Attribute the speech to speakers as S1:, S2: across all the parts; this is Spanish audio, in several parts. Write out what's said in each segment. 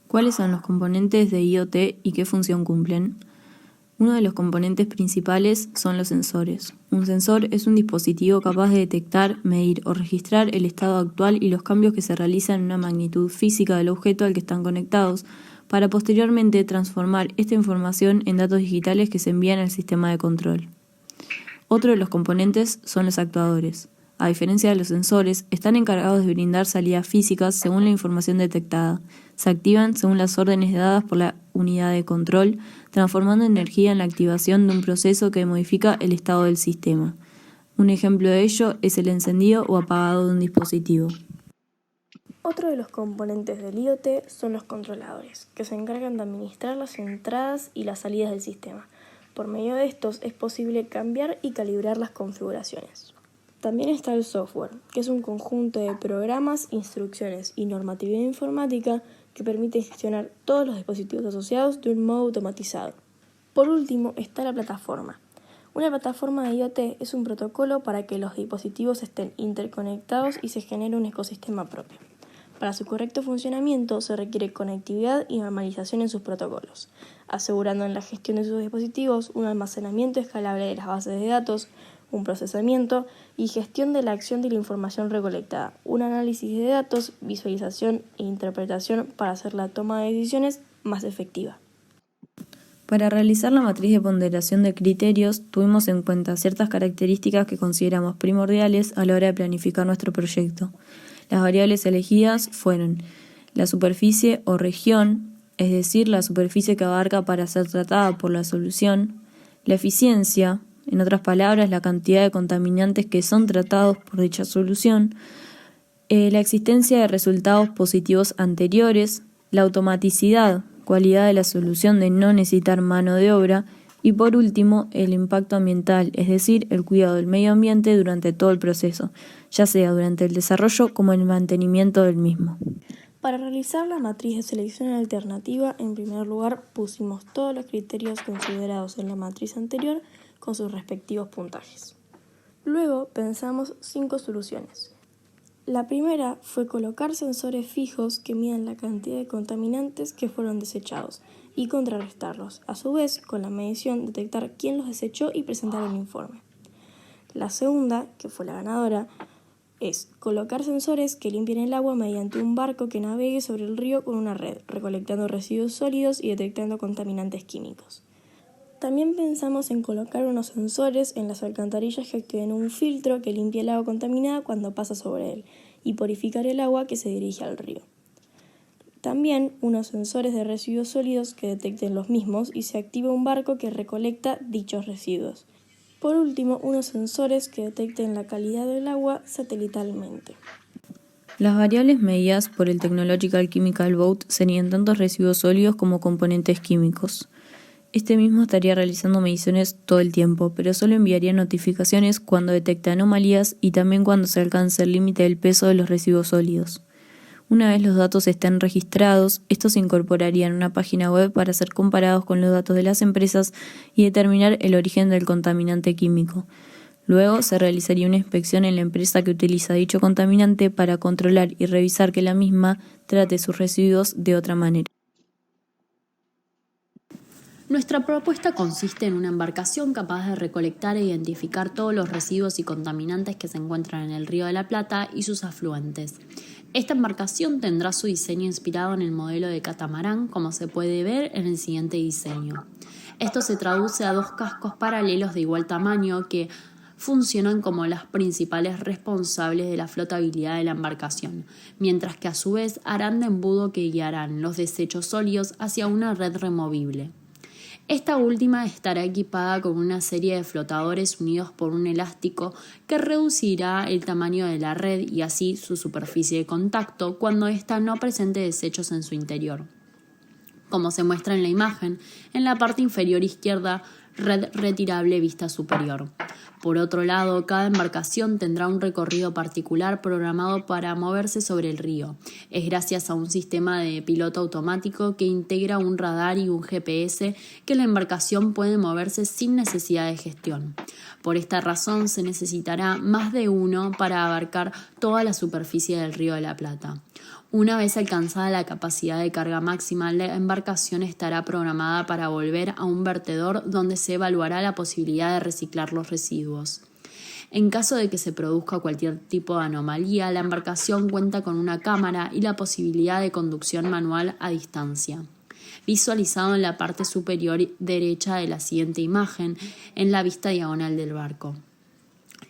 S1: ¿Cuáles son los componentes de IoT y qué función cumplen? Uno de los componentes principales son los sensores. Un sensor es un dispositivo capaz de detectar, medir o registrar el estado actual y los cambios que se realizan en una magnitud física del objeto al que están conectados, para posteriormente transformar esta información en datos digitales que se envían al sistema de control. Otro de los componentes son los actuadores. A diferencia de los sensores, están encargados de brindar salidas físicas según la información detectada. Se activan según las órdenes dadas por la unidad de control, transformando energía en la activación de un proceso que modifica el estado del sistema. Un ejemplo de ello es el encendido o apagado de un dispositivo.
S2: Otro de los componentes del IoT son los controladores, que se encargan de administrar las entradas y las salidas del sistema. Por medio de estos es posible cambiar y calibrar las configuraciones. También está el software, que es un conjunto de programas, instrucciones y normatividad informática que permite gestionar todos los dispositivos asociados de un modo automatizado. Por último está la plataforma. Una plataforma de IoT es un protocolo para que los dispositivos estén interconectados y se genere un ecosistema propio. Para su correcto funcionamiento se requiere conectividad y normalización en sus protocolos, asegurando en la gestión de sus dispositivos un almacenamiento escalable de las bases de datos, un procesamiento y gestión de la acción de la información recolectada, un análisis de datos, visualización e interpretación para hacer la toma de decisiones más efectiva.
S1: Para realizar la matriz de ponderación de criterios, tuvimos en cuenta ciertas características que consideramos primordiales a la hora de planificar nuestro proyecto. Las variables elegidas fueron la superficie o región, es decir, la superficie que abarca para ser tratada por la solución, la eficiencia, en otras palabras, la cantidad de contaminantes que son tratados por dicha solución, la existencia de resultados positivos anteriores, la automaticidad, cualidad de la solución de no necesitar mano de obra, y por último, el impacto ambiental, es decir, el cuidado del medio ambiente durante todo el proceso, ya sea durante el desarrollo como el mantenimiento del mismo.
S2: Para realizar la matriz de selección alternativa, en primer lugar pusimos todos los criterios considerados en la matriz anterior con sus respectivos puntajes. Luego pensamos 5 soluciones. La primera fue colocar sensores fijos que midan la cantidad de contaminantes que fueron desechados y contrarrestarlos. A su vez, con la medición, detectar quién los desechó y presentar un informe. La segunda, que fue la ganadora, es colocar sensores que limpien el agua mediante un barco que navegue sobre el río con una red, recolectando residuos sólidos y detectando contaminantes químicos. También pensamos en colocar unos sensores en las alcantarillas que activen un filtro que limpie el agua contaminada cuando pasa sobre él y purificar el agua que se dirige al río. También unos sensores de residuos sólidos que detecten los mismos y se activa un barco que recolecta dichos residuos. Por último, unos sensores que detecten la calidad del agua satelitalmente.
S1: Las variables medidas por el Technological Chemical Boat serían tanto residuos sólidos como componentes químicos. Este mismo estaría realizando mediciones todo el tiempo, pero solo enviaría notificaciones cuando detecte anomalías y también cuando se alcance el límite del peso de los residuos sólidos. Una vez los datos estén registrados, estos se incorporarían a una página web para ser comparados con los datos de las empresas y determinar el origen del contaminante químico. Luego se realizaría una inspección en la empresa que utiliza dicho contaminante para controlar y revisar que la misma trate sus residuos de otra manera.
S3: Nuestra propuesta consiste en una embarcación capaz de recolectar e identificar todos los residuos y contaminantes que se encuentran en el Río de la Plata y sus afluentes. Esta embarcación tendrá su diseño inspirado en el modelo de catamarán, como se puede ver en el siguiente diseño. Esto se traduce a 2 cascos paralelos de igual tamaño que funcionan como las principales responsables de la flotabilidad de la embarcación, mientras que a su vez harán de embudo que guiarán los desechos sólidos hacia una red removible. Esta última estará equipada con una serie de flotadores unidos por un elástico que reducirá el tamaño de la red y así su superficie de contacto cuando ésta no presente desechos en su interior. Como se muestra en la imagen, en la parte inferior izquierda, red retirable vista superior. Por otro lado, cada embarcación tendrá un recorrido particular programado para moverse sobre el río. Es gracias a un sistema de piloto automático que integra un radar y un GPS que la embarcación puede moverse sin necesidad de gestión. Por esta razón se necesitará más de uno para abarcar toda la superficie del Río de la Plata. Una vez alcanzada la capacidad de carga máxima, la embarcación estará programada para volver a un vertedor donde se evaluará la posibilidad de reciclar los residuos. En caso de que se produzca cualquier tipo de anomalía, la embarcación cuenta con una cámara y la posibilidad de conducción manual a distancia. Visualizado en la parte superior derecha de la siguiente imagen, en la vista diagonal del barco.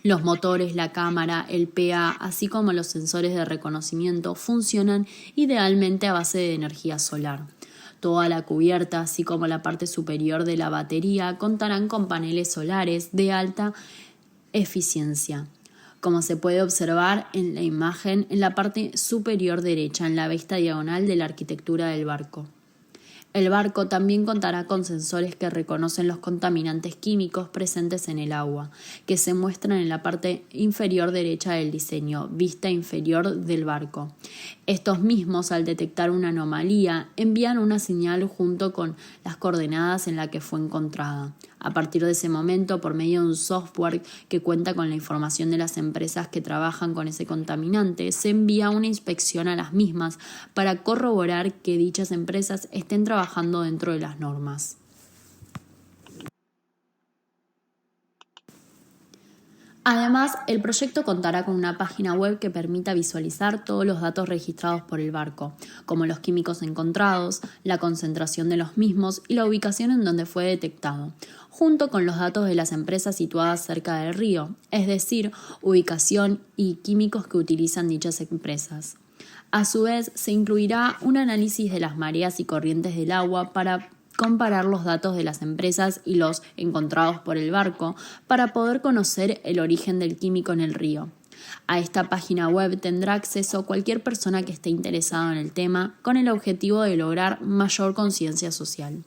S3: Los motores, la cámara, el PA, así como los sensores de reconocimiento funcionan idealmente a base de energía solar. Toda la cubierta, así como la parte superior de la batería, contarán con paneles solares de alta eficiencia, como se puede observar en la imagen en la parte superior derecha, en la vista diagonal de la arquitectura del barco. El barco también contará con sensores que reconocen los contaminantes químicos presentes en el agua, que se muestran en la parte inferior derecha del diseño, vista inferior del barco. Estos mismos, al detectar una anomalía, envían una señal junto con las coordenadas en la que fue encontrada. A partir de ese momento, por medio de un software que cuenta con la información de las empresas que trabajan con ese contaminante, se envía una inspección a las mismas para corroborar que dichas empresas estén trabajando dentro de las normas. Además, el proyecto contará con una página web que permita visualizar todos los datos registrados por el barco, como los químicos encontrados, la concentración de los mismos y la ubicación en donde fue detectado, junto con los datos de las empresas situadas cerca del río, es decir, ubicación y químicos que utilizan dichas empresas. A su vez, se incluirá un análisis de las mareas y corrientes del agua para comparar los datos de las empresas y los encontrados por el barco para poder conocer el origen del químico en el río. A esta página web tendrá acceso cualquier persona que esté interesada en el tema con el objetivo de lograr mayor conciencia social.